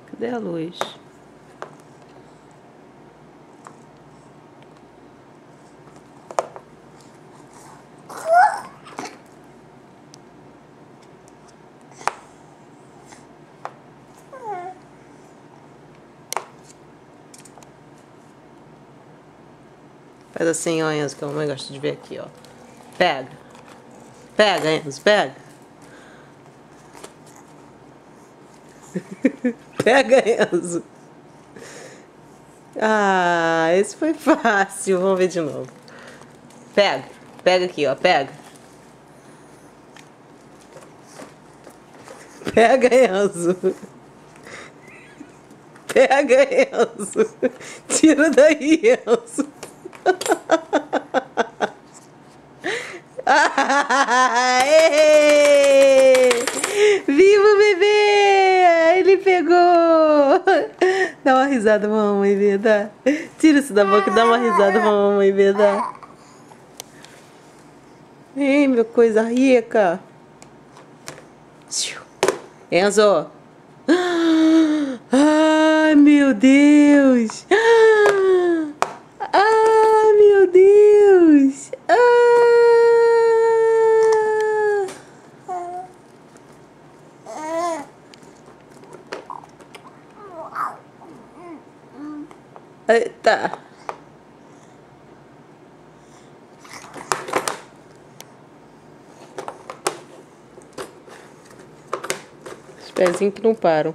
Cadê a luz? Faz assim, ó, Enzo, que a mamãe gosta de ver aqui, ó. Pega. Pega, Enzo, pega. Pega, Enzo. Ah, esse foi fácil. Vamos ver de novo. Pega. Pega aqui, ó. Pega. Pega, Enzo. Pega, Enzo. Tira daí, Enzo. Aê! Viva o bebê! Ele pegou! Dá uma risada pra mamãe ver, dá. Tira isso da boca e dá uma risada pra mamãe ver, dá. Ei, meu coisa rica! Enzo! Ai, meu Deus! Ai, meu Deus! Eita! Os pezinhos que não param.